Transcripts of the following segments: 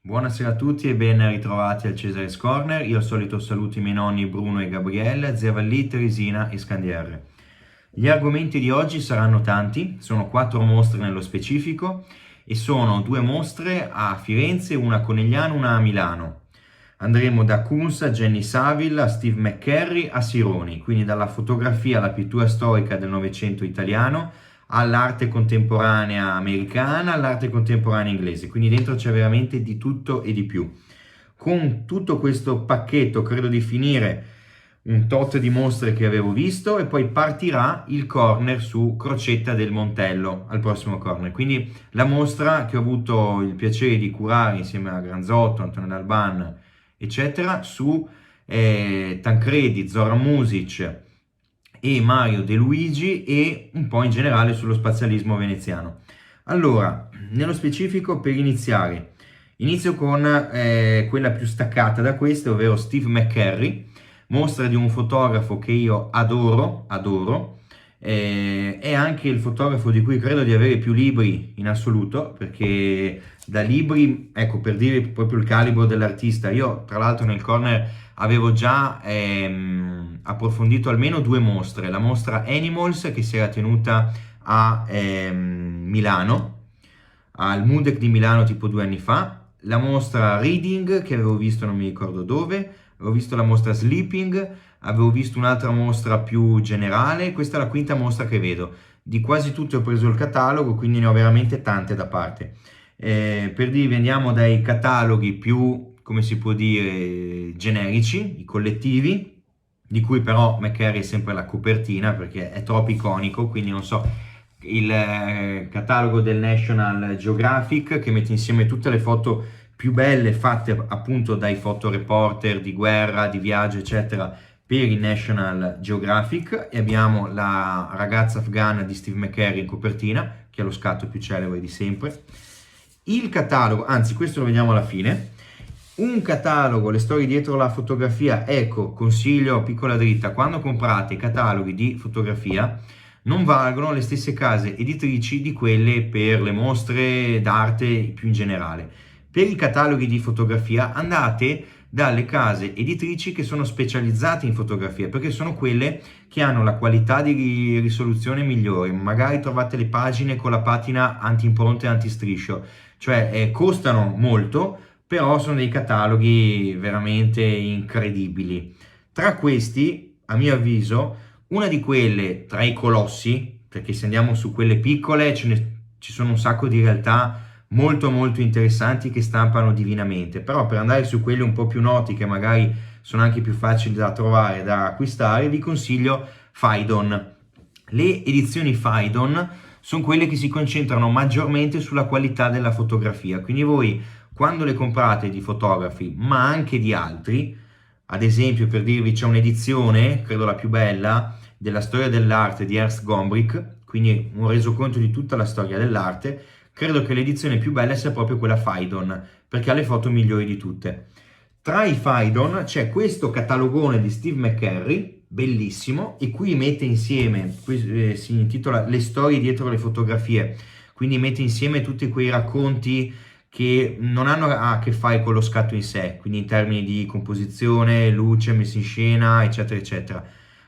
Buonasera a tutti e ben ritrovati al Cesare's Corner. Io al solito saluto i miei nonni Bruno e Gabriele, zia Vallì, Teresina e Scandier. Gli argomenti di oggi saranno tanti, sono 4 mostre nello specifico e sono 2 mostre a Firenze, una a Conegliano, una a Milano. Andremo da Kunz a Jenny Saville, a Steve McCurry, a Sironi, quindi dalla fotografia alla pittura storica del Novecento italiano, all'arte contemporanea americana, all'arte contemporanea inglese, quindi dentro c'è veramente di tutto e di più. Con tutto questo pacchetto credo di finire un tot di mostre che avevo visto e poi partirà il corner su Crocetta del Montello al prossimo corner, quindi la mostra che ho avuto il piacere di curare insieme a Granzotto, Antonio Dalban, eccetera, su Tancredi, Zoran Mušić e Mario De Luigi e un po' in generale sullo spazialismo veneziano. Allora, nello specifico, per iniziare, inizio con quella più staccata da queste, ovvero Steve McCurry, mostra di un fotografo che io adoro, è anche il fotografo di cui credo di avere più libri in assoluto, perché da libri, ecco, per dire proprio il calibro dell'artista, io tra l'altro nel corner avevo già approfondito almeno 2 mostre, la mostra Animals che si era tenuta a Milano, al Mundec di Milano tipo 2 anni fa, la mostra Reading che avevo visto non mi ricordo dove, avevo visto la mostra Sleeping, avevo visto un'altra mostra più generale, questa è la 5ª mostra che vedo. Di quasi tutte ho preso il catalogo, quindi ne ho veramente tante da parte. Per dirvi, andiamo dai cataloghi più, come si può dire, generici, i collettivi, di cui però McCurry è sempre la copertina perché è troppo iconico, quindi non so, il catalogo del National Geographic che mette insieme tutte le foto più belle fatte appunto dai fotoreporter di guerra, di viaggio, eccetera, per il National Geographic, e abbiamo la ragazza afghana di Steve McCurry in copertina, che è lo scatto più celebre di sempre. Il catalogo, anzi questo lo vediamo alla fine, un catalogo, le storie dietro la fotografia, ecco, consiglio, piccola dritta, quando comprate cataloghi di fotografia, non valgono le stesse case editrici di quelle per le mostre d'arte più in generale. Per i cataloghi di fotografia andate dalle case editrici che sono specializzate in fotografia, perché sono quelle che hanno la qualità di risoluzione migliore. Magari trovate le pagine con la patina anti-impronta e anti-striscio, cioè costano molto, però sono dei cataloghi veramente incredibili. Tra questi, a mio avviso, una di quelle tra i colossi, perché se andiamo su quelle piccole ci sono un sacco di realtà molto molto interessanti che stampano divinamente, però per andare su quelli un po' più noti che magari sono anche più facili da trovare, da acquistare, vi consiglio Phaidon. Le edizioni Phaidon sono quelle che si concentrano maggiormente sulla qualità della fotografia, quindi voi quando le comprate di fotografi ma anche di altri, ad esempio per dirvi c'è un'edizione, credo la più bella, della storia dell'arte di Ernst Gombrich, quindi un resoconto di tutta la storia dell'arte. Credo che l'edizione più bella sia proprio quella Phaidon, perché ha le foto migliori di tutte. Tra i Phaidon c'è questo catalogone di Steve McCurry, bellissimo, e qui mette insieme, si intitola Le storie dietro le fotografie, quindi mette insieme tutti quei racconti che non hanno a che fare con lo scatto in sé, quindi in termini di composizione, luce, messa in scena, eccetera, eccetera,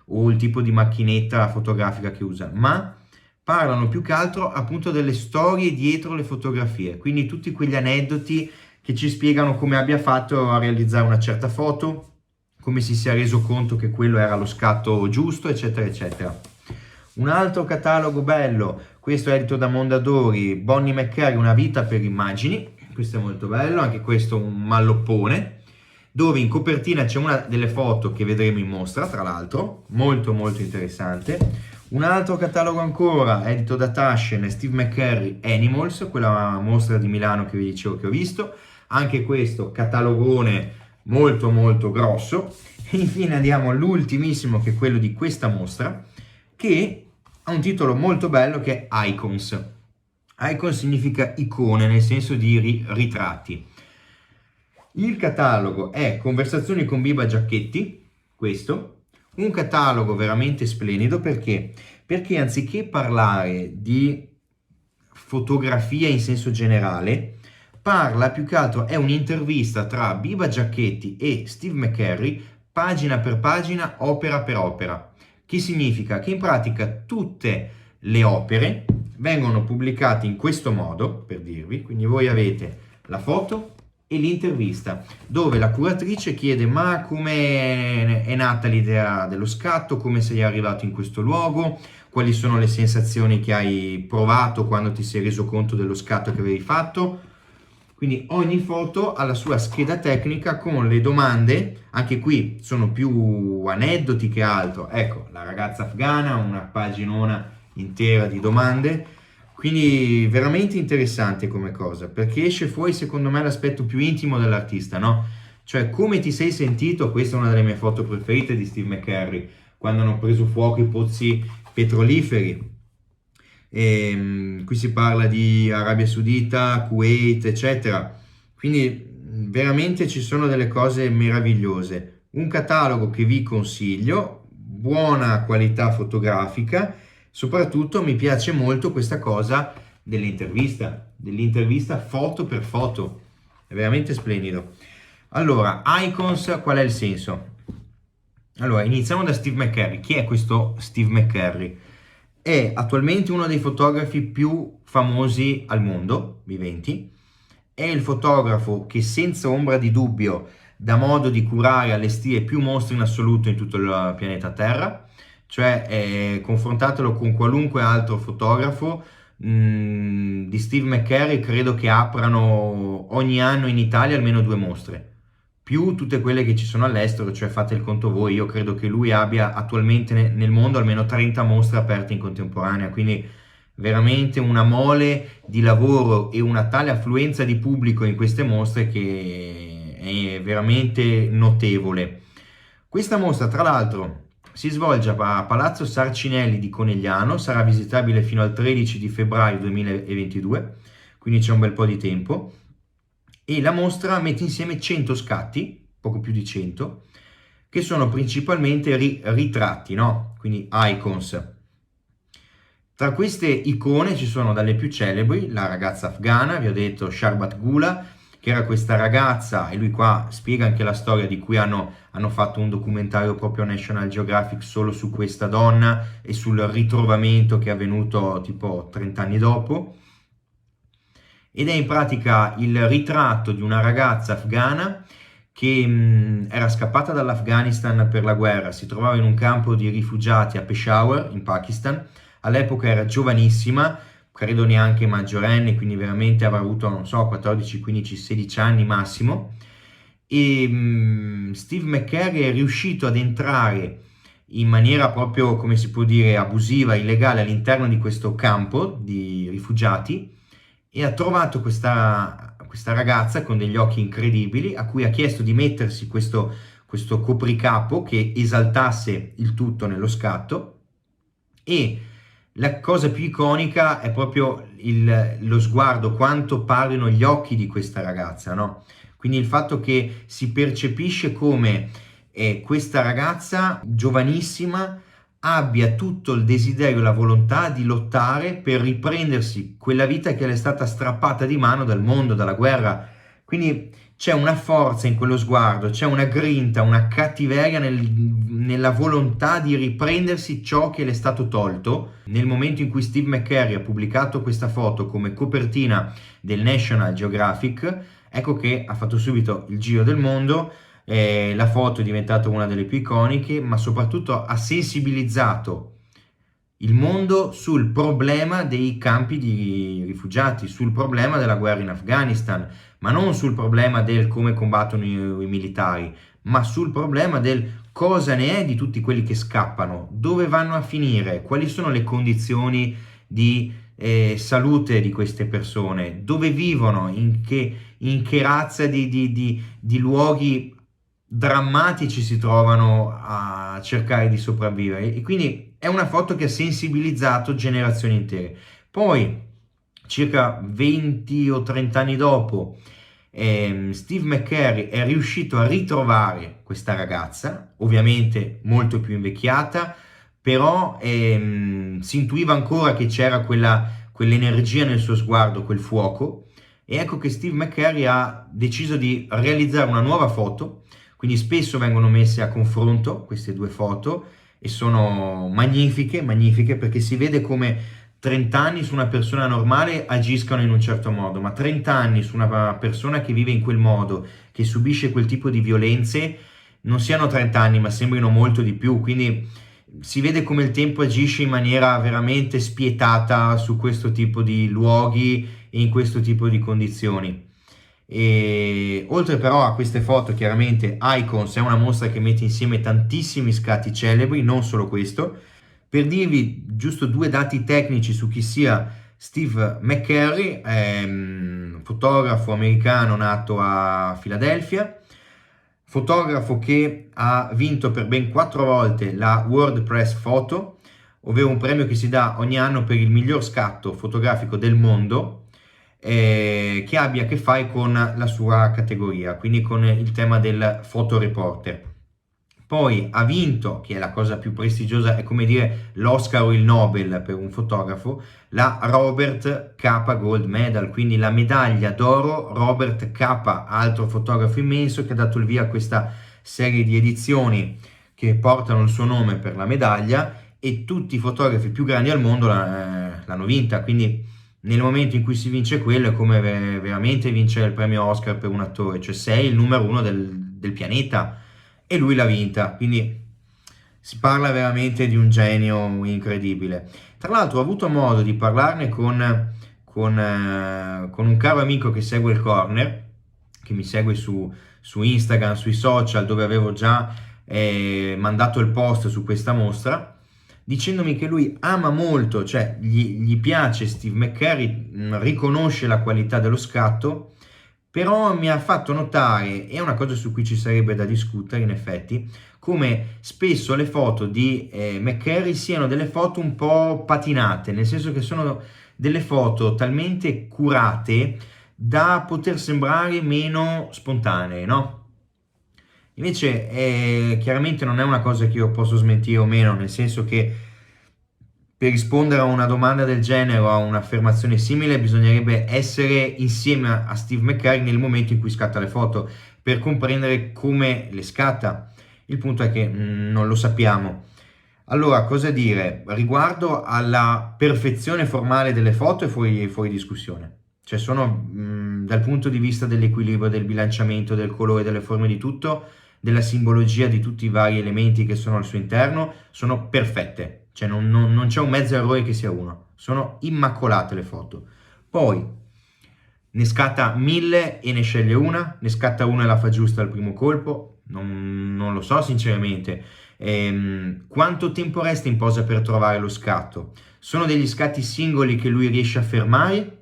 o il tipo di macchinetta fotografica che usa, ma parlano più che altro appunto delle storie dietro le fotografie, quindi tutti quegli aneddoti che ci spiegano come abbia fatto a realizzare una certa foto, come si sia reso conto che quello era lo scatto giusto, eccetera, eccetera. Un altro catalogo bello, questo è edito da Mondadori, Bonnie McCurry, Una vita per immagini, questo è molto bello, anche questo un malloppone, dove in copertina c'è una delle foto che vedremo in mostra, tra l'altro, molto molto interessante. Un altro catalogo ancora, edito da Taschen, Steve McCurry, Animals, quella mostra di Milano che vi dicevo che ho visto, anche questo catalogone molto molto grosso. E infine andiamo all'ultimissimo, che è quello di questa mostra, che ha un titolo molto bello che è Icons. Icon significa icone, nel senso di ritratti. Il catalogo è Conversazioni con Biba Giacchetti, questo, un catalogo veramente splendido perché anziché parlare di fotografia in senso generale, parla più che altro, è un'intervista tra Biba Giacchetti e Steve McCurry, pagina per pagina, opera per opera. Che significa che in pratica tutte le opere vengono pubblicate in questo modo, per dirvi, quindi voi avete la foto e l'intervista, dove la curatrice chiede ma come è nata l'idea dello scatto, come sei arrivato in questo luogo, quali sono le sensazioni che hai provato quando ti sei reso conto dello scatto che avevi fatto. Quindi ogni foto ha la sua scheda tecnica con le domande, anche qui sono più aneddoti che altro. Ecco, la ragazza afghana, una paginona intera di domande, quindi veramente interessante come cosa, perché esce fuori secondo me l'aspetto più intimo dell'artista, no? Cioè come ti sei sentito, questa è una delle mie foto preferite di Steve McCurry, quando hanno preso fuoco i pozzi petroliferi. Qui si parla di Arabia Saudita, Kuwait, eccetera. Quindi veramente ci sono delle cose meravigliose. Un catalogo che vi consiglio, buona qualità fotografica, soprattutto mi piace molto questa cosa dell'intervista foto per foto. È veramente splendido. Allora, Icons, qual è il senso? Allora, iniziamo da Steve McCurry. Chi è questo Steve McCurry? È attualmente uno dei fotografi più famosi al mondo, viventi. È il fotografo che senza ombra di dubbio dà modo di curare e allestire più mostre in assoluto in tutto il pianeta Terra. Cioè, confrontatelo con qualunque altro fotografo, di Steve McCurry credo che aprano ogni anno in Italia almeno 2 mostre, più tutte quelle che ci sono all'estero, cioè fate il conto voi. Io credo che lui abbia attualmente nel mondo almeno 30 mostre aperte in contemporanea, quindi veramente una mole di lavoro e una tale affluenza di pubblico in queste mostre che è veramente notevole. Questa mostra, tra l'altro, si svolge a Palazzo Sarcinelli di Conegliano, sarà visitabile fino al 13 di febbraio 2022, quindi c'è un bel po' di tempo. E la mostra mette insieme 100 scatti, poco più di 100, che sono principalmente ritratti, no? Quindi icons. Tra queste icone ci sono dalle più celebri, la ragazza afghana, vi ho detto Sharbat Gula, che era questa ragazza, e lui qua spiega anche la storia di cui hanno fatto un documentario proprio National Geographic solo su questa donna e sul ritrovamento che è avvenuto tipo 30 anni dopo. Ed è in pratica il ritratto di una ragazza afghana che era scappata dall'Afghanistan per la guerra, si trovava in un campo di rifugiati a Peshawar, in Pakistan. All'epoca era giovanissima, credo neanche maggiorenne, quindi veramente avrà avuto, non so, 14, 15, 16 anni massimo. E Steve McCurry è riuscito ad entrare in maniera proprio, come si può dire, abusiva, illegale all'interno di questo campo di rifugiati e ha trovato questa ragazza con degli occhi incredibili, a cui ha chiesto di mettersi questo copricapo che esaltasse il tutto nello scatto. E la cosa più iconica è proprio lo sguardo, quanto parlino gli occhi di questa ragazza, no? Quindi il fatto che si percepisce come questa ragazza giovanissima abbia tutto il desiderio e la volontà di lottare per riprendersi quella vita che le è stata strappata di mano dal mondo, dalla guerra. Quindi c'è una forza in quello sguardo, c'è una grinta, una cattiveria nella volontà di riprendersi ciò che le è stato tolto. Nel momento in cui Steve McCurry ha pubblicato questa foto come copertina del National Geographic, ecco che ha fatto subito il giro del mondo. La foto è diventata una delle più iconiche, ma soprattutto ha sensibilizzato il mondo sul problema dei campi di rifugiati, sul problema della guerra in Afghanistan, ma non sul problema del come combattono i militari, ma sul problema del cosa ne è di tutti quelli che scappano, dove vanno a finire, quali sono le condizioni di salute di queste persone, dove vivono, in che razza di luoghi drammatici si trovano a cercare di sopravvivere. E quindi è una foto che ha sensibilizzato generazioni intere. Poi, circa 20 o 30 anni dopo, Steve McCurry è riuscito a ritrovare questa ragazza, ovviamente molto più invecchiata, però si intuiva ancora che c'era quell'energia nel suo sguardo, quel fuoco. E ecco che Steve McCurry ha deciso di realizzare una nuova foto, quindi spesso vengono messe a confronto queste due foto e sono magnifiche, magnifiche, perché si vede come 30 anni su una persona normale agiscano in un certo modo, ma 30 anni su una persona che vive in quel modo, che subisce quel tipo di violenze, non siano 30 anni, ma sembrino molto di più. Quindi si vede come il tempo agisce in maniera veramente spietata su questo tipo di luoghi e in questo tipo di condizioni. E oltre però a queste foto, chiaramente Icons è una mostra che mette insieme tantissimi scatti celebri, non solo questo. Per dirvi giusto due dati tecnici su chi sia Steve McCurry, è un fotografo americano nato a Filadelfia, fotografo che ha vinto per ben 4 volte la World Press Photo, ovvero un premio che si dà ogni anno per il miglior scatto fotografico del mondo, che abbia a che fare con la sua categoria, quindi con il tema del fotoreporter. Poi ha vinto, che è la cosa più prestigiosa, è come dire l'Oscar o il Nobel per un fotografo, la Robert Capa Gold Medal, quindi la medaglia d'oro Robert Capa, altro fotografo immenso che ha dato il via a questa serie di edizioni che portano il suo nome per la medaglia, e tutti i fotografi più grandi al mondo l'hanno vinta. Quindi nel momento in cui si vince quello è come veramente vincere il premio Oscar per un attore, cioè sei il numero uno del pianeta e lui l'ha vinta, quindi si parla veramente di un genio incredibile. Tra l'altro ho avuto modo di parlarne con un caro amico che segue il Corner, che mi segue su Instagram, sui social, dove avevo già mandato il post su questa mostra, dicendomi che lui ama molto, cioè gli piace Steve McCurry, riconosce la qualità dello scatto, però mi ha fatto notare, è una cosa su cui ci sarebbe da discutere in effetti, come spesso le foto di McCurry siano delle foto un po' patinate, nel senso che sono delle foto talmente curate da poter sembrare meno spontanee, no? Invece chiaramente non è una cosa che io posso smentire o meno, nel senso che per rispondere a una domanda del genere o a un'affermazione simile bisognerebbe essere insieme a Steve McCurry nel momento in cui scatta le foto per comprendere come le scatta. Il punto è che non lo sappiamo. Allora, cosa dire? Riguardo alla perfezione formale delle foto è fuori discussione. Cioè sono dal punto di vista dell'equilibrio, del bilanciamento, del colore, delle forme di tutto, della simbologia di tutti i vari elementi che sono al suo interno, sono perfette. Cioè non c'è un mezzo errore che sia uno. Sono immacolate le foto. Poi ne scatta 1000 e ne sceglie una, ne scatta una e la fa giusta al primo colpo, non lo so sinceramente. Quanto tempo resta in posa per trovare lo scatto? Sono degli scatti singoli che lui riesce a fermare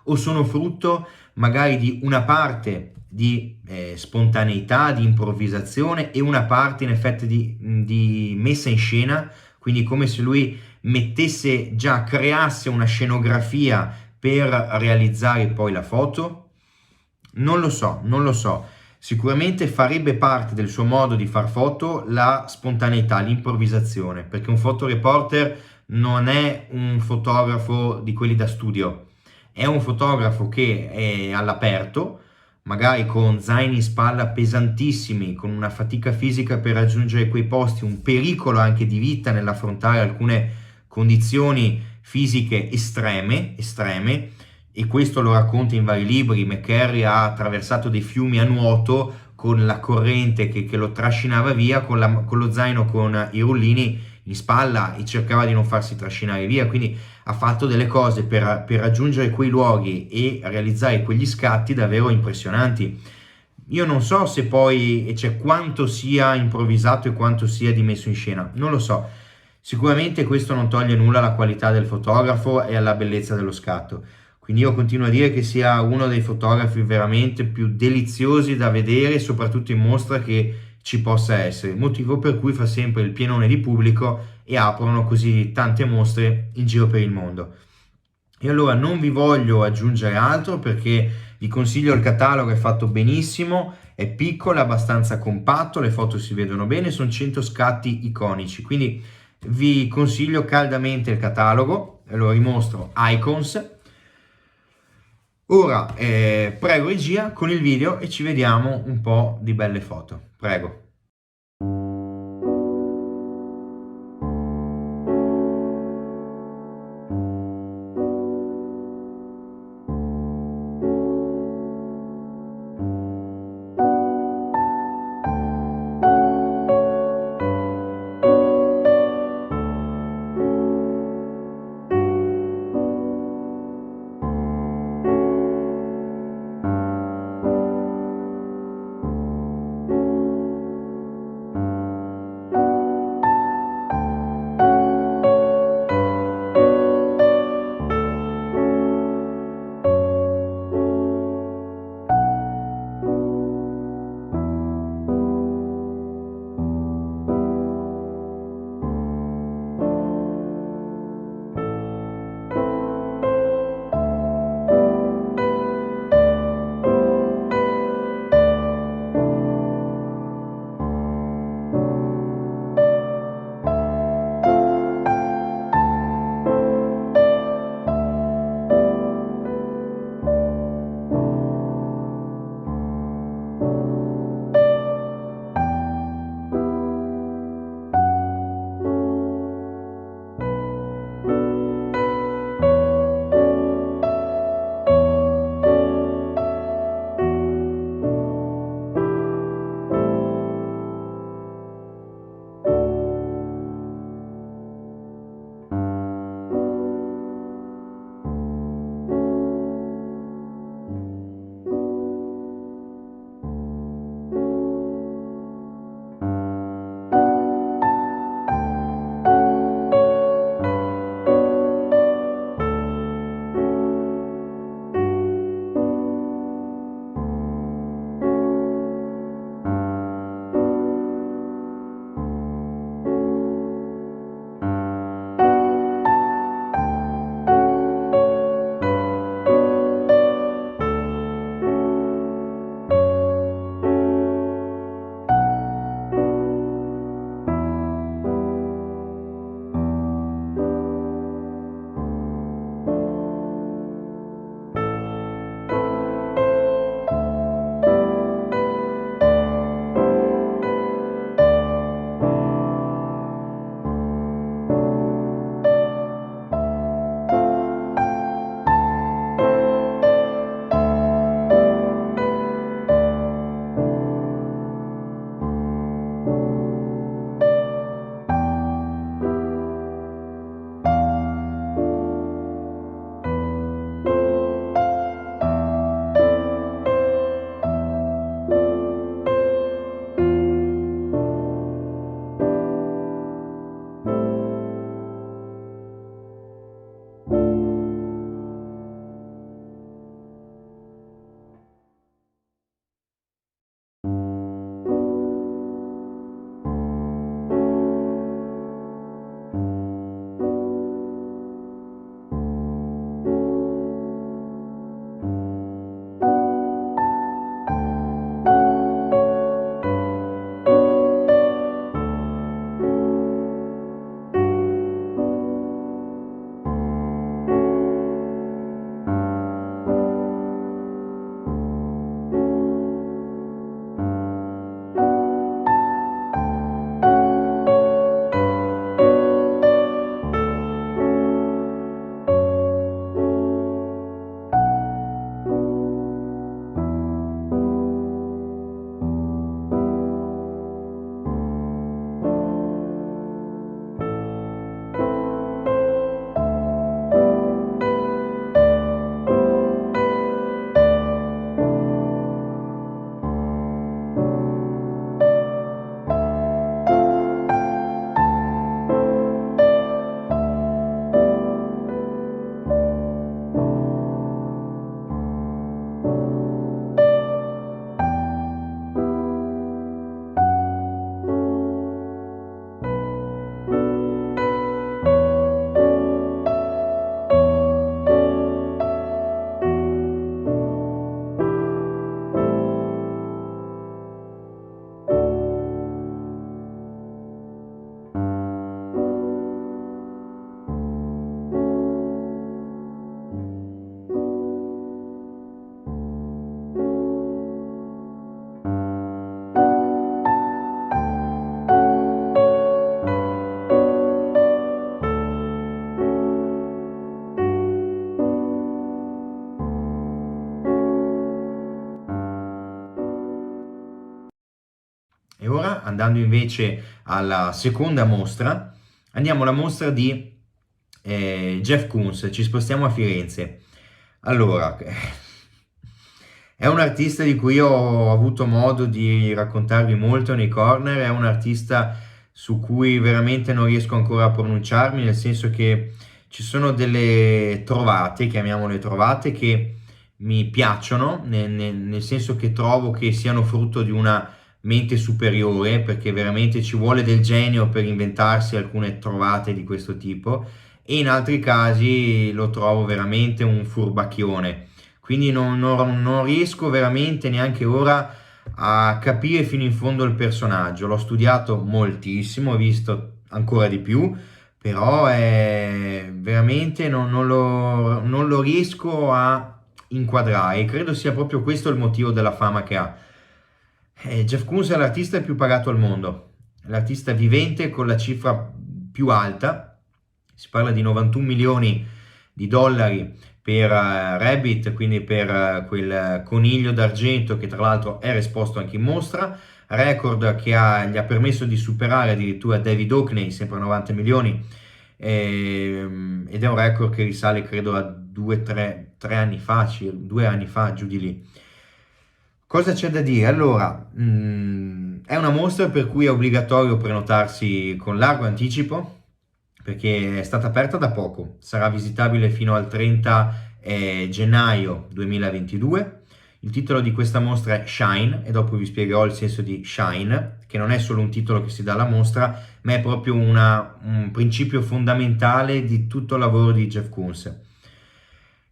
o sono frutto magari di una parte di spontaneità, di improvvisazione e una parte in effetti di messa in scena, quindi come se lui mettesse già, creasse una scenografia per realizzare poi la foto? Non lo so. Sicuramente farebbe parte del suo modo di far foto la spontaneità, l'improvvisazione, perché un fotoreporter non è un fotografo di quelli da studio, è un fotografo che è all'aperto, magari con zaini in spalla pesantissimi, con una fatica fisica per raggiungere quei posti, un pericolo anche di vita nell'affrontare alcune condizioni fisiche estreme, e questo lo racconta in vari libri. McCurry ha attraversato dei fiumi a nuoto con la corrente che lo trascinava via, con lo zaino con i rullini in spalla, e cercava di non farsi trascinare via, quindi ha fatto delle cose per raggiungere quei luoghi e realizzare quegli scatti davvero impressionanti. Io non so se poi, cioè, quanto sia improvvisato e quanto sia di messo in scena, non lo so. Sicuramente questo non toglie nulla alla qualità del fotografo e alla bellezza dello scatto. Quindi io continuo a dire che sia uno dei fotografi veramente più deliziosi da vedere, soprattutto in mostra che ci possa essere, motivo per cui fa sempre il pienone di pubblico e aprono così tante mostre in giro per il mondo. E allora non vi voglio aggiungere altro, perché vi consiglio il catalogo, è fatto benissimo, è piccolo, è abbastanza compatto, le foto si vedono bene, sono 100 scatti iconici, quindi vi consiglio caldamente il catalogo. Lo rimostro: Icons, Ora prego regia con il video e ci vediamo un po' di belle foto. Prego. E ora, andando invece alla seconda mostra, andiamo alla mostra di Jeff Koons, ci spostiamo a Firenze. Allora, è un artista di cui ho avuto modo di raccontarvi molto nei corner, è un artista su cui veramente non riesco ancora a pronunciarmi, nel senso che ci sono delle trovate, chiamiamole trovate, che mi piacciono, nel senso che trovo che siano frutto di una mente superiore, perché veramente ci vuole del genio per inventarsi alcune trovate di questo tipo, e in altri casi lo trovo veramente un furbacchione. Quindi non riesco veramente neanche ora a capire fino in fondo il personaggio. L'ho studiato moltissimo, ho visto ancora di più, però veramente non lo riesco a inquadrare. Credo sia proprio questo il motivo della fama che ha. Jeff Koons è l'artista più pagato al mondo, l'artista vivente con la cifra più alta, si parla di 91 milioni di dollari per Rabbit, quindi per quel coniglio d'argento che tra l'altro era esposto anche in mostra, record che gli ha permesso di superare addirittura David Hockney, sempre 90 milioni, ed è un record che risale credo a 2 anni fa, 2 anni fa, giù di lì. Cosa c'è da dire? Allora, è una mostra per cui è obbligatorio prenotarsi con largo anticipo, perché è stata aperta da poco, sarà visitabile fino al 30 gennaio 2022. Il titolo di questa mostra è Shine, e dopo vi spiegherò il senso di Shine, che non è solo un titolo che si dà alla mostra, ma è proprio un principio fondamentale di tutto il lavoro di Jeff Koons.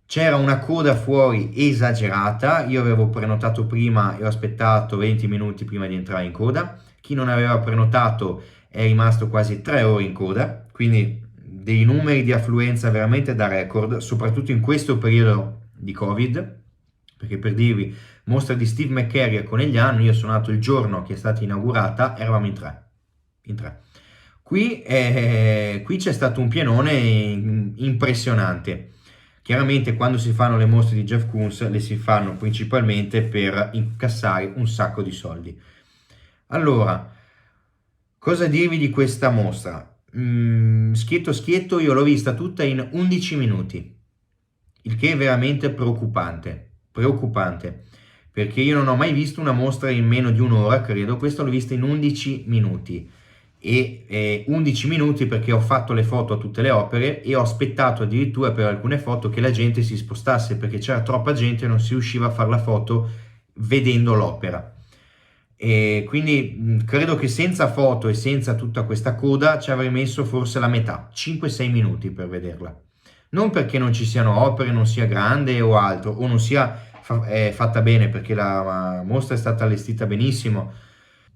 C'era una coda fuori esagerata, io avevo prenotato prima e ho aspettato 20 minuti prima di entrare in coda. Chi non aveva prenotato è rimasto quasi 3 ore in coda, quindi dei numeri di affluenza veramente da record, soprattutto in questo periodo di Covid, perché per dirvi, mostra di Steve McCurry a Conegliano, io sono andato il giorno che è stata inaugurata, eravamo in tre. Qui c'è stato un pienone impressionante. Chiaramente quando si fanno le mostre di Jeff Koons le si fanno principalmente per incassare un sacco di soldi. Allora, cosa dirvi di questa mostra? Schietto io l'ho vista tutta in 11 minuti, il che è veramente preoccupante, perché io non ho mai visto una mostra in meno di un'ora, credo, questa l'ho vista in 11 minuti. E 11 minuti perché ho fatto le foto a tutte le opere e ho aspettato addirittura per alcune foto che la gente si spostasse, perché c'era troppa gente e non si riusciva a fare la foto vedendo l'opera. E quindi credo che senza foto e senza tutta questa coda ci avrei messo forse la metà, 5-6 minuti per vederla. Non perché non ci siano opere, non sia grande o altro, o non sia fatta bene, perché la mostra è stata allestita benissimo.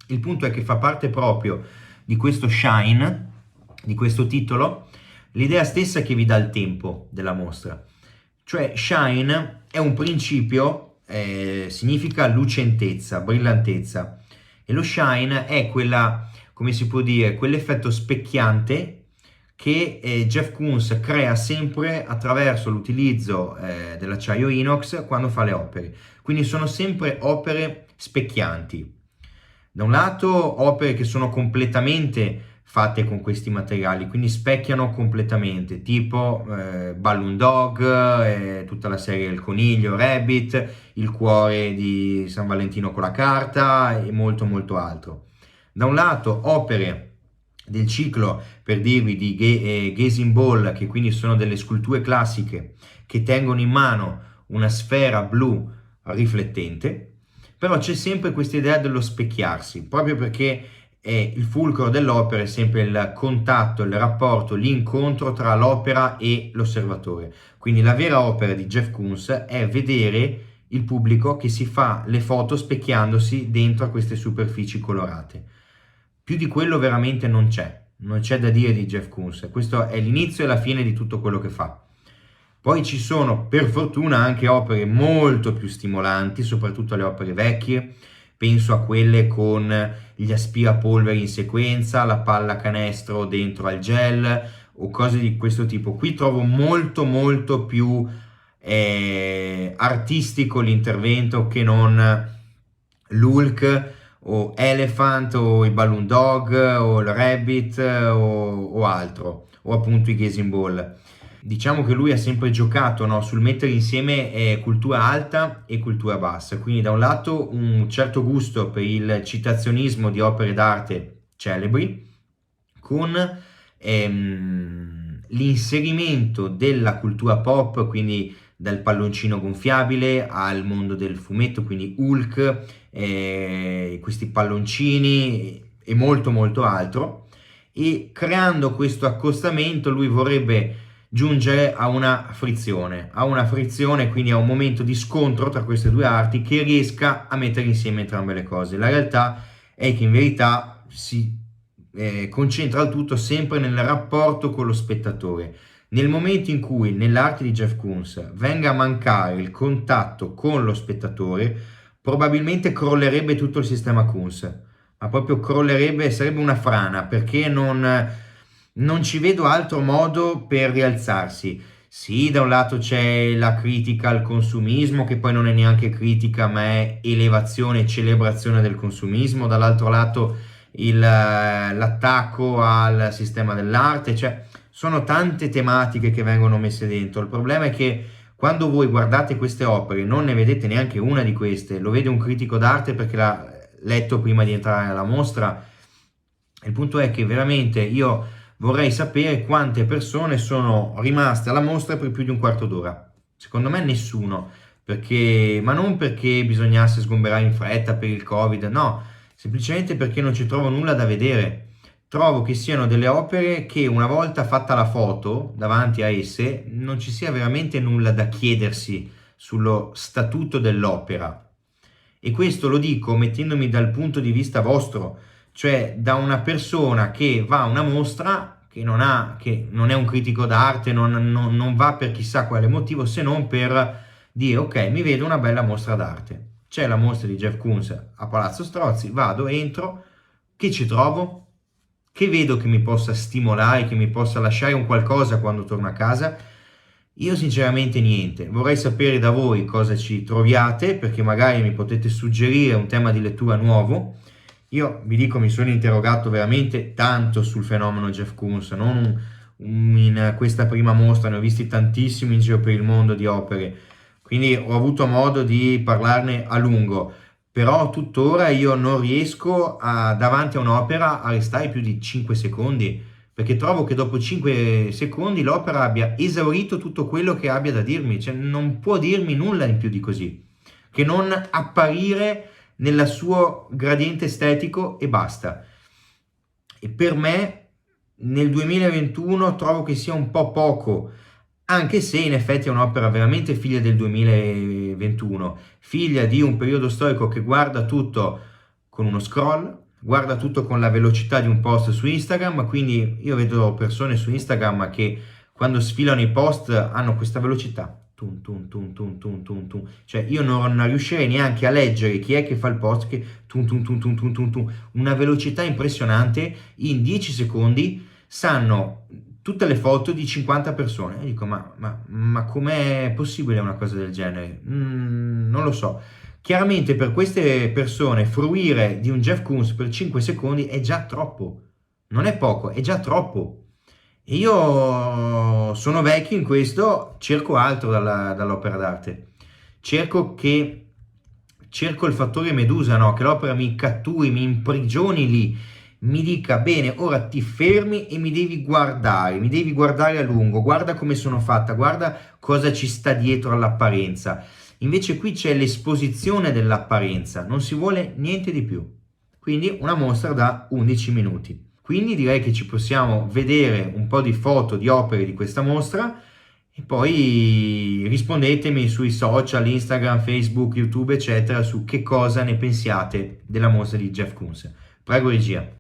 Il punto è che fa parte proprio di questo Shine, di questo titolo, l'idea stessa che vi dà il tempo della mostra. Cioè Shine è un principio, significa lucentezza, brillantezza, e lo shine è quella, come si può dire, quell'effetto specchiante che Jeff Koons crea sempre attraverso l'utilizzo dell'acciaio inox quando fa le opere. Quindi sono sempre opere specchianti. Da un lato opere che sono completamente fatte con questi materiali, quindi specchiano completamente, tipo Balloon Dog, tutta la serie Il Coniglio, Rabbit, Il Cuore di San Valentino con la carta e molto molto altro. Da un lato opere del ciclo, per dirvi, di Gazing Ball, che quindi sono delle sculture classiche che tengono in mano una sfera blu riflettente. Però c'è sempre questa idea dello specchiarsi, proprio perché il fulcro dell'opera è sempre il contatto, il rapporto, l'incontro tra l'opera e l'osservatore. Quindi la vera opera di Jeff Koons è vedere il pubblico che si fa le foto specchiandosi dentro a queste superfici colorate. Più di quello veramente non c'è da dire di Jeff Koons. Questo è l'inizio e la fine di tutto quello che fa. Poi ci sono, per fortuna, anche opere molto più stimolanti, soprattutto le opere vecchie. Penso a quelle con gli aspirapolveri in sequenza, la palla canestro dentro al gel o cose di questo tipo. Qui trovo molto molto più artistico l'intervento che non l'Hulk o Elephant o il Balloon Dog o il Rabbit o altro, o appunto i Gazing Ball. Diciamo che lui ha sempre giocato, no, sul mettere insieme cultura alta e cultura bassa, quindi da un lato un certo gusto per il citazionismo di opere d'arte celebri, con l'inserimento della cultura pop, quindi dal palloncino gonfiabile al mondo del fumetto, quindi Hulk, questi palloncini e molto molto altro, e creando questo accostamento lui vorrebbe giungere a una frizione, quindi a un momento di scontro tra queste due arti che riesca a mettere insieme entrambe le cose. La realtà è che in verità si concentra il tutto sempre nel rapporto con lo spettatore. Nel momento in cui nell'arte di Jeff Koons venga a mancare il contatto con lo spettatore, probabilmente crollerebbe tutto il sistema Koons, ma proprio crollerebbe, sarebbe una frana, perché non ci vedo altro modo per rialzarsi. Sì, da un lato c'è la critica al consumismo, che poi non è neanche critica, ma è elevazione e celebrazione del consumismo, dall'altro lato l'attacco al sistema dell'arte, cioè sono tante tematiche che vengono messe dentro. Il problema è che quando voi guardate queste opere non ne vedete neanche una di queste, lo vede un critico d'arte perché l'ha letto prima di entrare alla mostra. Il punto è che veramente io vorrei sapere quante persone sono rimaste alla mostra per più di un quarto d'ora. Secondo me nessuno, ma non perché bisognasse sgomberare in fretta per il Covid, no, semplicemente perché non ci trovo nulla da vedere. Trovo che siano delle opere che una volta fatta la foto davanti a esse non ci sia veramente nulla da chiedersi sullo statuto dell'opera. E questo lo dico mettendomi dal punto di vista vostro, cioè da una persona che va a una mostra, che non è un critico d'arte, non va per chissà quale motivo, se non per dire ok, mi vedo una bella mostra d'arte. C'è la mostra di Jeff Koons a Palazzo Strozzi, vado, entro, che ci trovo? Che vedo che mi possa stimolare, che mi possa lasciare un qualcosa quando torno a casa? Io sinceramente niente. Vorrei sapere da voi cosa ci troviate, perché magari mi potete suggerire un tema di lettura nuovo. Io vi dico, mi sono interrogato veramente tanto sul fenomeno Jeff Koons, non in questa prima mostra, ne ho visti tantissimi in giro per il mondo di opere, quindi ho avuto modo di parlarne a lungo. Però tuttora io non riesco davanti a un'opera a restare più di 5 secondi, perché trovo che dopo 5 secondi l'opera abbia esaurito tutto quello che abbia da dirmi, cioè non può dirmi nulla in più di così, che non apparire nel suo gradiente estetico e basta. E per me nel 2021 trovo che sia un po' poco, anche se in effetti è un'opera veramente figlia del 2021, figlia di un periodo storico che guarda tutto con uno scroll, guarda tutto con la velocità di un post su Instagram, quindi io vedo persone su Instagram che quando sfilano i post hanno questa velocità, tum, tum, tum, tum, tum, tum, tum. Cioè io non riuscirei neanche a leggere chi è che fa il post, che tum, tum, tum, tum, tum, tum, tum. Una velocità impressionante, in 10 secondi sanno tutte le foto di 50 persone. E dico, ma com'è possibile una cosa del genere? Non lo so. Chiaramente per queste persone fruire di un Jeff Koons per 5 secondi è già troppo. Non è poco, è già troppo. E io sono vecchio in questo, cerco altro dall'opera d'arte. Cerco il fattore Medusa, no? Che l'opera mi catturi, mi imprigioni lì, mi dica bene, ora ti fermi e mi devi guardare a lungo, guarda come sono fatta, guarda cosa ci sta dietro all'apparenza. Invece qui c'è l'esposizione dell'apparenza, non si vuole niente di più. Quindi una mostra da 11 minuti. Quindi direi che ci possiamo vedere un po' di foto di opere di questa mostra e poi rispondetemi sui social, Instagram, Facebook, YouTube, eccetera, su che cosa ne pensiate della mostra di Jeff Koons. Prego regia.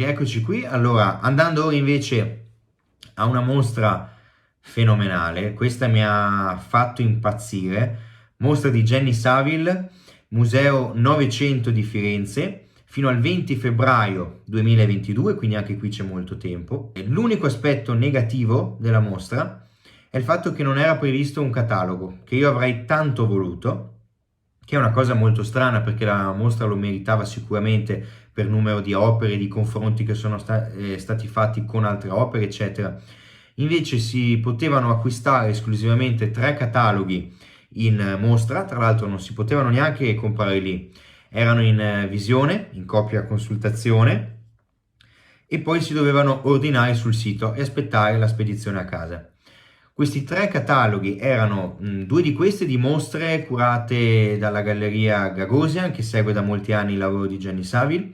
rieccoci qui. Allora, andando ora invece a una mostra fenomenale, questa mi ha fatto impazzire, mostra di Jenny Saville, Museo Novecento di Firenze, fino al 20 febbraio 2022, quindi anche qui c'è molto tempo. E l'unico aspetto negativo della mostra è il fatto che non era previsto un catalogo, che io avrei tanto voluto, che è una cosa molto strana perché la mostra lo meritava sicuramente per numero di opere, di confronti che sono stati fatti con altre opere, eccetera. Invece si potevano acquistare esclusivamente 3 cataloghi in mostra, tra l'altro non si potevano neanche comprare lì, erano in visione, in copia a consultazione, e poi si dovevano ordinare sul sito e aspettare la spedizione a casa. Questi 3 cataloghi erano 2 di queste di mostre curate dalla Galleria Gagosian, che segue da molti anni il lavoro di Jenny Saville,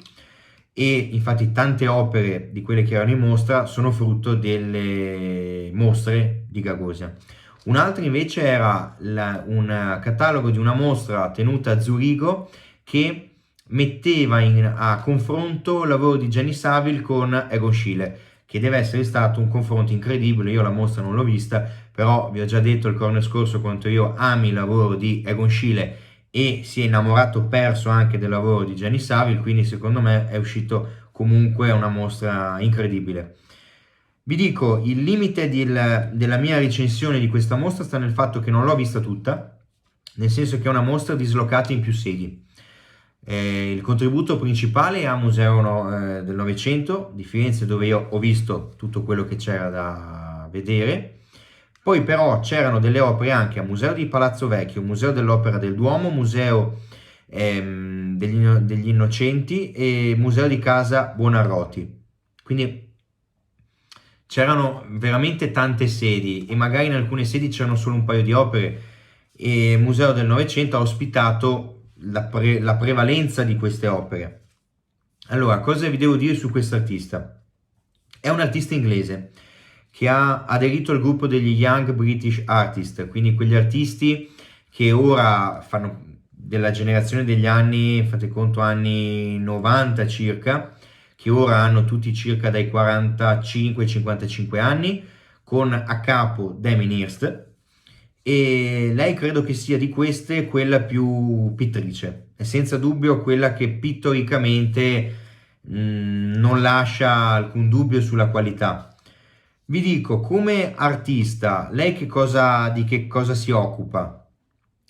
e infatti tante opere di quelle che erano in mostra sono frutto delle mostre di Gagosian. Un'altra invece era un catalogo di una mostra tenuta a Zurigo che metteva a confronto il lavoro di Jenny Saville con Egon Schiele, che deve essere stato un confronto incredibile. Io la mostra non l'ho vista, però vi ho già detto il corner scorso quanto io ami il lavoro di Egon Schiele e si è innamorato perso anche del lavoro di Jenny Saville, quindi secondo me è uscito comunque una mostra incredibile. Vi dico, il limite della mia recensione di questa mostra sta nel fatto che non l'ho vista tutta, nel senso che è una mostra dislocata in più sedi. Il contributo principale è a Museo del Novecento di Firenze, dove io ho visto tutto quello che c'era da vedere. Poi però c'erano delle opere anche a Museo di Palazzo Vecchio, Museo dell'Opera del Duomo, Museo degli Innocenti e Museo di Casa Buonarroti. Quindi c'erano veramente tante sedi e magari in alcune sedi c'erano solo un paio di opere, e il Museo del Novecento ha ospitato la prevalenza di queste opere. Allora, cosa vi devo dire su questo artista? È un artista inglese che ha aderito al gruppo degli Young British Artists, quindi quegli artisti che ora fanno della generazione degli anni, fate conto anni 90 circa, che ora hanno tutti circa dai 45 ai 55 anni, con a capo Damien Hirst, e lei credo che sia di queste quella più pittrice, è senza dubbio quella che pittoricamente non lascia alcun dubbio sulla qualità. Vi dico, come artista, lei di che cosa si occupa?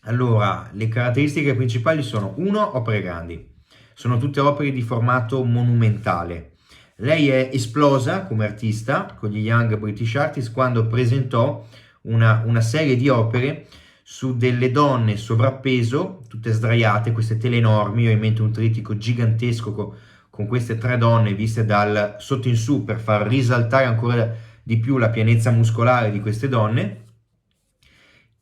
Allora, le caratteristiche principali sono: 1, opere grandi, sono tutte opere di formato monumentale. Lei è esplosa come artista con gli Young British Artists quando presentò una serie di opere su delle donne sovrappeso, tutte sdraiate, queste tele enormi. Io ho in mente un trittico gigantesco con queste 3 donne viste dal sotto in su per far risaltare ancora di più la pienezza muscolare di queste donne,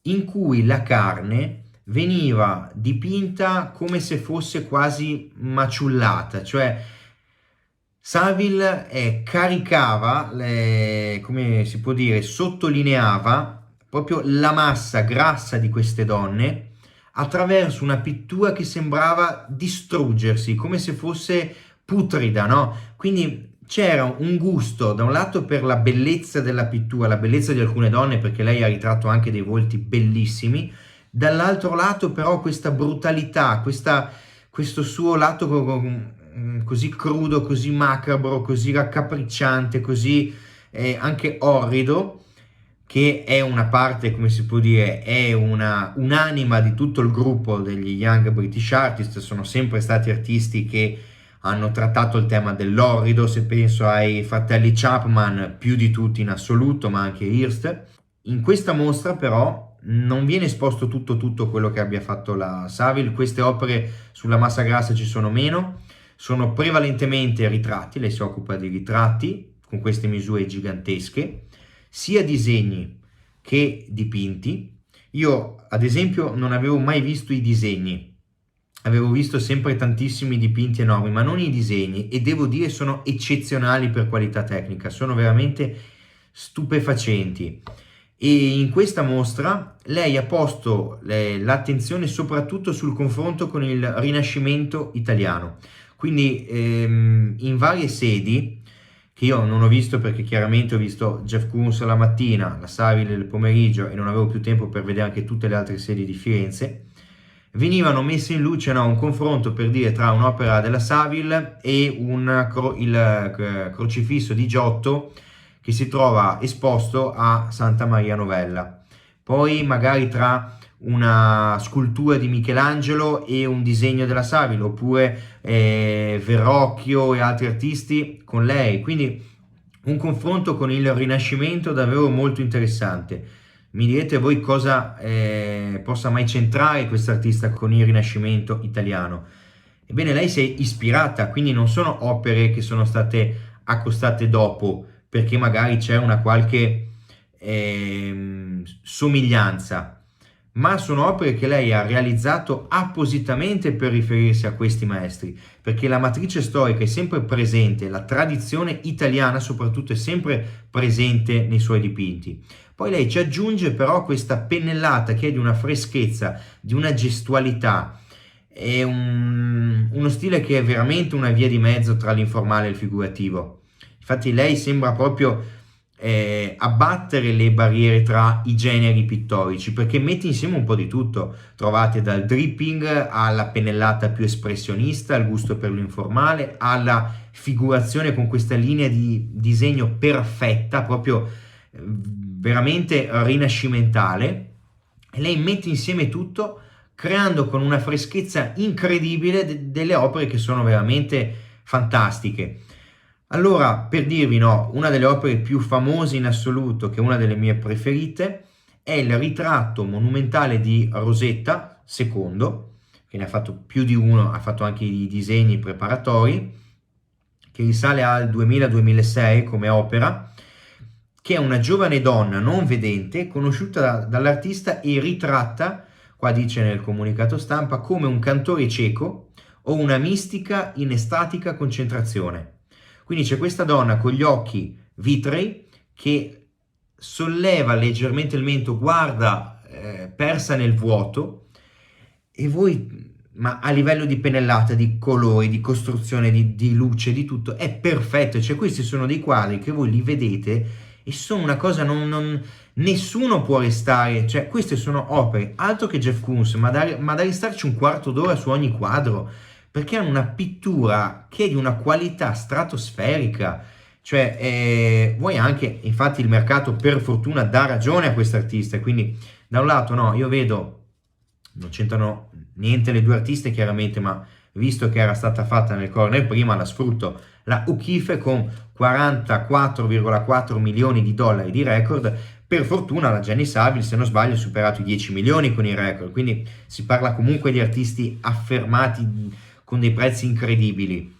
in cui la carne veniva dipinta come se fosse quasi maciullata, cioè Saville caricava, come si può dire, sottolineava proprio la massa grassa di queste donne attraverso una pittura che sembrava distruggersi, come se fosse putrida, no? Quindi c'era un gusto da un lato per la bellezza della pittura, la bellezza di alcune donne, perché lei ha ritratto anche dei volti bellissimi, dall'altro lato però questa brutalità, questo suo lato così crudo, così macabro, così raccapricciante, così anche orrido, che è una parte, come si può dire, è un'anima di tutto il gruppo degli Young British Artists. Sono sempre stati artisti che hanno trattato il tema dell'orrido, se penso ai fratelli Chapman più di tutti in assoluto, ma anche Hirst. In questa mostra però non viene esposto tutto quello che abbia fatto la Saville. Queste opere sulla massa grassa ci sono meno, sono prevalentemente ritratti, lei si occupa di ritratti con queste misure gigantesche, sia disegni che dipinti. Io ad esempio non avevo mai visto i disegni, avevo visto sempre tantissimi dipinti enormi, ma non i disegni, e devo dire sono eccezionali per qualità tecnica, sono veramente stupefacenti. E in questa mostra lei ha posto l'attenzione soprattutto sul confronto con il Rinascimento italiano, Quindi in varie sedi, che io non ho visto perché chiaramente ho visto Jeff Koons la mattina, la Savile il pomeriggio e non avevo più tempo per vedere anche tutte le altre sedi di Firenze, venivano messe in luce, no, un confronto per dire tra un'opera della Savile e il crocifisso di Giotto che si trova esposto a Santa Maria Novella. Poi magari tra una scultura di Michelangelo e un disegno della Savile, oppure Verrocchio e altri artisti con lei. Quindi un confronto con il Rinascimento davvero molto interessante. Mi direte voi cosa possa mai centrare quest'artista con il Rinascimento italiano. Ebbene, lei si è ispirata, quindi non sono opere che sono state accostate dopo, perché magari c'è una qualche somiglianza, ma sono opere che lei ha realizzato appositamente per riferirsi a questi maestri, perché la matrice storica è sempre presente, la tradizione italiana soprattutto è sempre presente nei suoi dipinti. Poi lei ci aggiunge però questa pennellata che è di una freschezza, di una gestualità, è uno stile che è veramente una via di mezzo tra l'informale e il figurativo. Infatti lei sembra proprio abbattere le barriere tra i generi pittorici, perché mette insieme un po' di tutto. Trovate dal dripping alla pennellata più espressionista, al gusto per l'informale, alla figurazione con questa linea di disegno perfetta, proprio veramente rinascimentale, e lei mette insieme tutto creando con una freschezza incredibile delle opere che sono veramente fantastiche. Allora, per dirvi, no, una delle opere più famose in assoluto, che è una delle mie preferite, è il ritratto monumentale di Rosetta II, che ne ha fatto più di uno, ha fatto anche i disegni preparatori, che risale al 2000-2006 come opera, che è una giovane donna non vedente, conosciuta dall'artista e ritratta, qua dice nel comunicato stampa, come un cantore cieco o una mistica in estatica concentrazione. Quindi c'è questa donna con gli occhi vitrei che solleva leggermente il mento, guarda persa nel vuoto, e voi, ma a livello di pennellata, di colori, di costruzione, di luce, di tutto, è perfetto. Cioè questi sono dei quadri che voi li vedete e sono una cosa, nessuno può restare, cioè queste sono opere, altro che Jeff Koons, ma da restarci un quarto d'ora su ogni quadro, perché hanno una pittura che è di una qualità stratosferica. Cioè vuoi anche, infatti il mercato per fortuna dà ragione a quest'artista, quindi da un lato no, io vedo, non c'entrano niente le due artiste chiaramente, ma visto che era stata fatta nel corner prima, la sfrutto, la O'Keeffe con 44,4 milioni di dollari di record. Per fortuna la Jenny Savile, se non sbaglio, ha superato i 10 milioni con il record, quindi si parla comunque di artisti affermati con dei prezzi incredibili.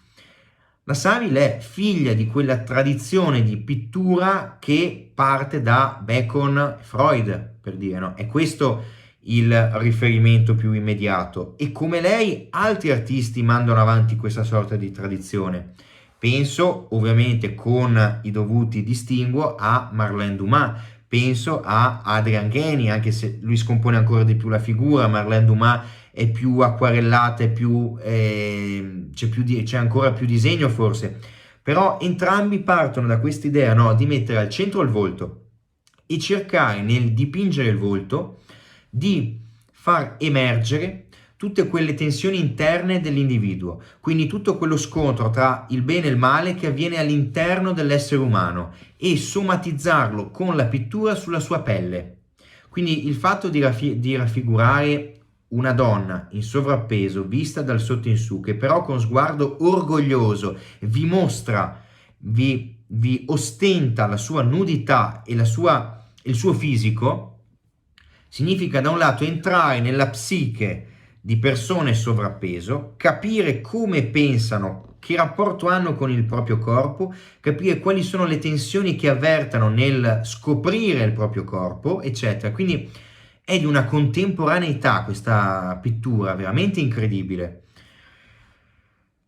La Savile è figlia di quella tradizione di pittura che parte da Bacon e Freud, per dire, no? È questo il riferimento più immediato, e come lei altri artisti mandano avanti questa sorta di tradizione. Penso ovviamente con i dovuti distinguo a Marlene Dumas, penso a Adrian Gheni, anche se lui scompone ancora di più la figura. Marlene Dumas è più acquarellata, c'è ancora più disegno forse, però entrambi partono da questa idea, no, di mettere al centro il volto e cercare nel dipingere il volto di far emergere tutte quelle tensioni interne dell'individuo, quindi tutto quello scontro tra il bene e il male che avviene all'interno dell'essere umano, e somatizzarlo con la pittura sulla sua pelle. Quindi il fatto di raffigurare una donna in sovrappeso, vista dal sotto in su, che però con sguardo orgoglioso vi mostra, vi ostenta la sua nudità e il suo fisico, significa da un lato entrare nella psiche di persone sovrappeso, capire come pensano, che rapporto hanno con il proprio corpo, capire quali sono le tensioni che avvertano nel scoprire il proprio corpo, eccetera. Quindi è di una contemporaneità questa pittura veramente incredibile.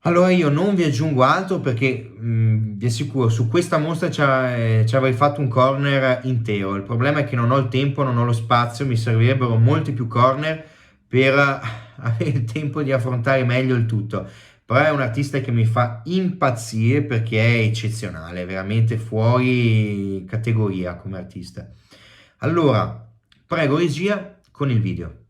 Allora io non vi aggiungo altro, perché vi assicuro, su questa mostra ci avrei fatto un corner intero. Il problema è che non ho il tempo, non ho lo spazio, mi servirebbero molti più corner per avere il tempo di affrontare meglio il tutto. però è un artista che mi fa impazzire perché è eccezionale, veramente fuori categoria come artista. Allora, prego regia con il video.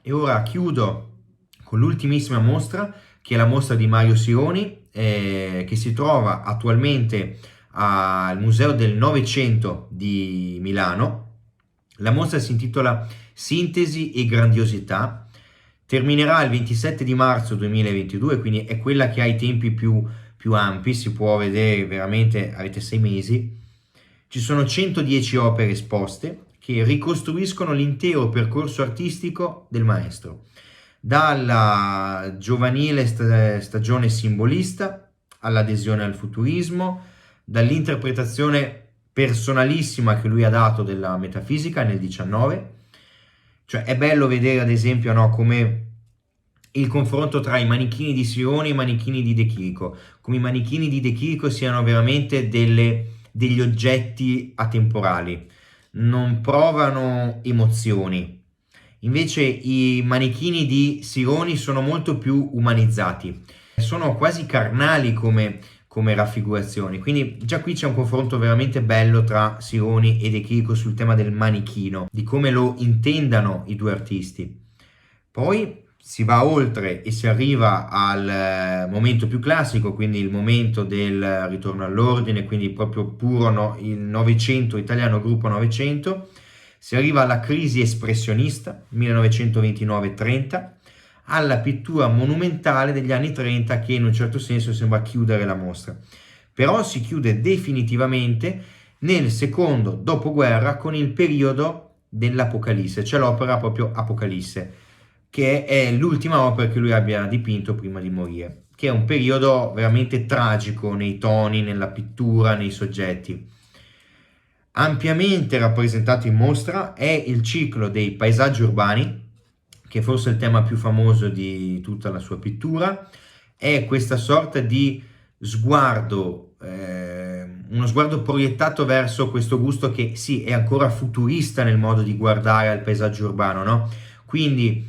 E ora chiudo con l'ultimissima mostra che è la mostra di Mario Sironi, che si trova attualmente al Museo del Novecento di Milano. La mostra si intitola Sintesi e Grandiosità, terminerà il 27 di marzo 2022, quindi è quella che ha i tempi più ampi, si può vedere veramente, avete 6 mesi. Ci sono 110 opere esposte che ricostruiscono l'intero percorso artistico del maestro, dalla giovanile stagione simbolista all'adesione al futurismo, dall'interpretazione personalissima che lui ha dato della metafisica nel 19. Cioè è bello vedere ad esempio, no, come il confronto tra i manichini di Sironi e i manichini di De Chirico, come i manichini di De Chirico siano veramente degli oggetti atemporali, non provano emozioni. Invece i manichini di Sironi sono molto più umanizzati, sono quasi carnali come raffigurazioni, quindi già qui c'è un confronto veramente bello tra Sironi e De Chirico sul tema del manichino, di come lo intendano i due artisti. Poi si va oltre e si arriva al momento più classico, quindi il momento del ritorno all'ordine, quindi proprio puro il Novecento italiano, gruppo Novecento. Si arriva alla crisi espressionista 1929-30, alla pittura monumentale degli anni 30 che in un certo senso sembra chiudere la mostra. Però si chiude definitivamente nel secondo dopoguerra con il periodo dell'Apocalisse, cioè l'opera proprio Apocalisse, che è l'ultima opera che lui abbia dipinto prima di morire, che è un periodo veramente tragico nei toni, nella pittura, nei soggetti. Ampiamente rappresentato in mostra è il ciclo dei paesaggi urbani, che forse è il tema più famoso di tutta la sua pittura. È questa sorta di sguardo, uno sguardo proiettato verso questo gusto che sì, è ancora futurista nel modo di guardare al paesaggio urbano, no? Quindi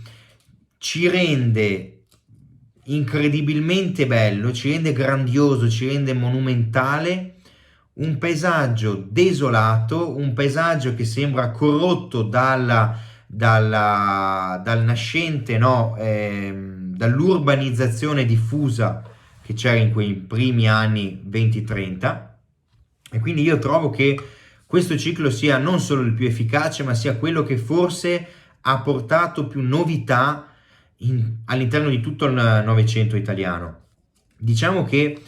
ci rende incredibilmente bello, ci rende grandioso, ci rende monumentale un paesaggio desolato, un paesaggio che sembra corrotto dal nascente, no? Dall'urbanizzazione diffusa che c'era in quei primi anni 20-30, e quindi io trovo che questo ciclo sia non solo il più efficace, ma sia quello che forse ha portato più novità all'interno di tutto il Novecento italiano. Diciamo che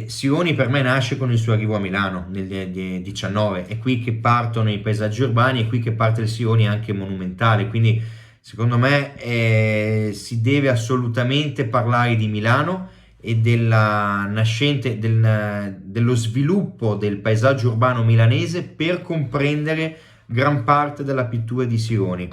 Sironi per me nasce con il suo arrivo a Milano nel 19, è qui che partono i paesaggi urbani, è qui che parte il Sironi anche monumentale, quindi secondo me si deve assolutamente parlare di Milano e della nascente dello sviluppo del paesaggio urbano milanese per comprendere gran parte della pittura di Sironi,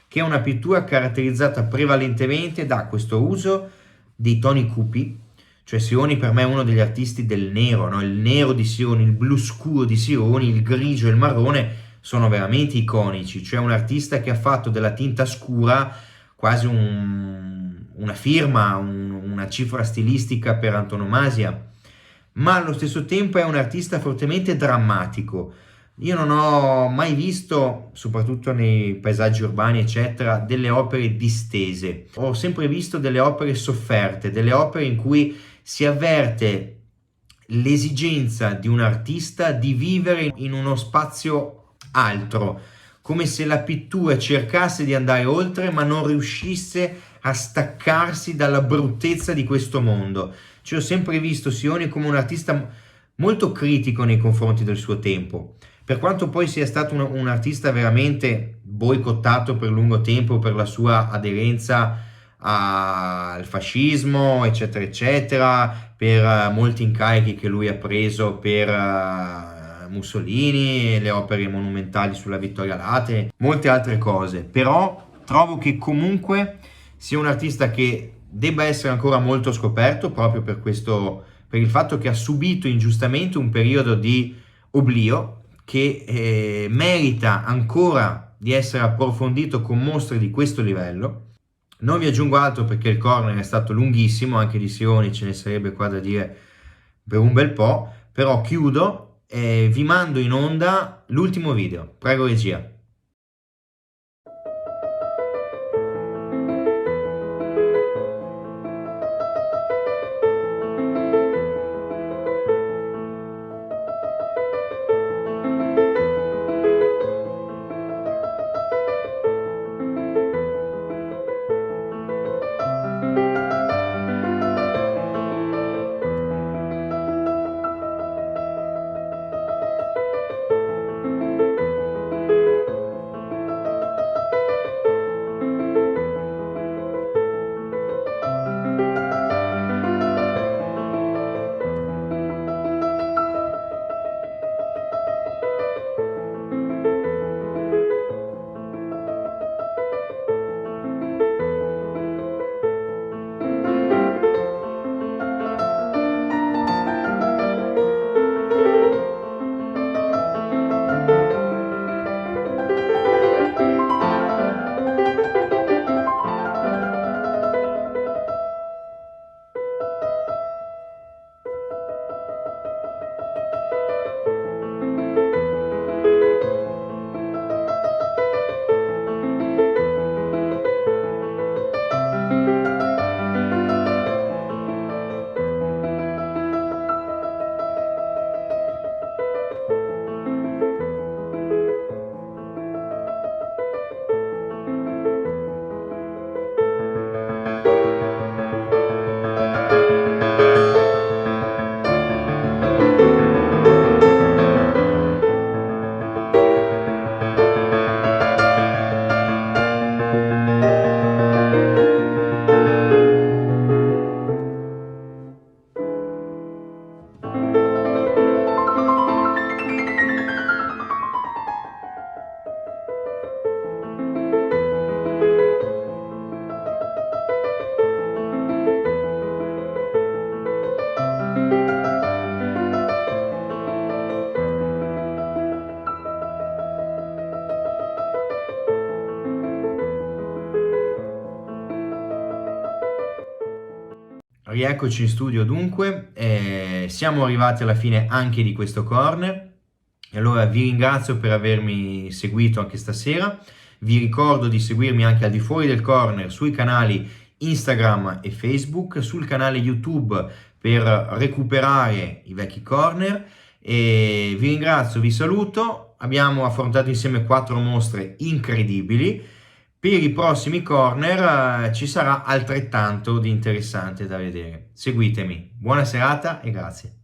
che è una pittura caratterizzata prevalentemente da questo uso dei toni cupi. Cioè Sironi per me è uno degli artisti del nero, no? Il nero di Sironi, il blu scuro di Sironi, il grigio e il marrone sono veramente iconici, cioè un artista che ha fatto della tinta scura quasi una firma, una cifra stilistica per antonomasia, ma allo stesso tempo è un artista fortemente drammatico. Io non ho mai visto, soprattutto nei paesaggi urbani, eccetera, delle opere distese. Ho sempre visto delle opere sofferte, delle opere in cui si avverte l'esigenza di un artista di vivere in uno spazio altro, come se la pittura cercasse di andare oltre, ma non riuscisse a staccarsi dalla bruttezza di questo mondo. Cioè, ho sempre visto Sironi come un artista molto critico nei confronti del suo tempo. Per quanto poi sia stato un artista veramente boicottato per lungo tempo per la sua aderenza al fascismo, eccetera, eccetera, per molti incarichi che lui ha preso per Mussolini, le opere monumentali sulla Vittoria Late, molte altre cose. Però trovo che comunque sia un artista che debba essere ancora molto scoperto, proprio per il fatto che ha subito ingiustamente un periodo di oblio che merita ancora di essere approfondito con mostre di questo livello. Non vi aggiungo altro perché il corner è stato lunghissimo, anche di Sironi ce ne sarebbe qua da dire per un bel po', però chiudo e vi mando in onda l'ultimo video. Prego regia. rieccoci in studio dunque, siamo arrivati alla fine anche di questo corner e allora vi ringrazio per avermi seguito anche stasera, vi ricordo di seguirmi anche al di fuori del corner sui canali Instagram e Facebook, sul canale YouTube per recuperare i vecchi corner e vi ringrazio, vi saluto, abbiamo affrontato insieme 4 mostre incredibili. Per i prossimi corner ci sarà altrettanto di interessante da vedere. Seguitemi. Buona serata e grazie.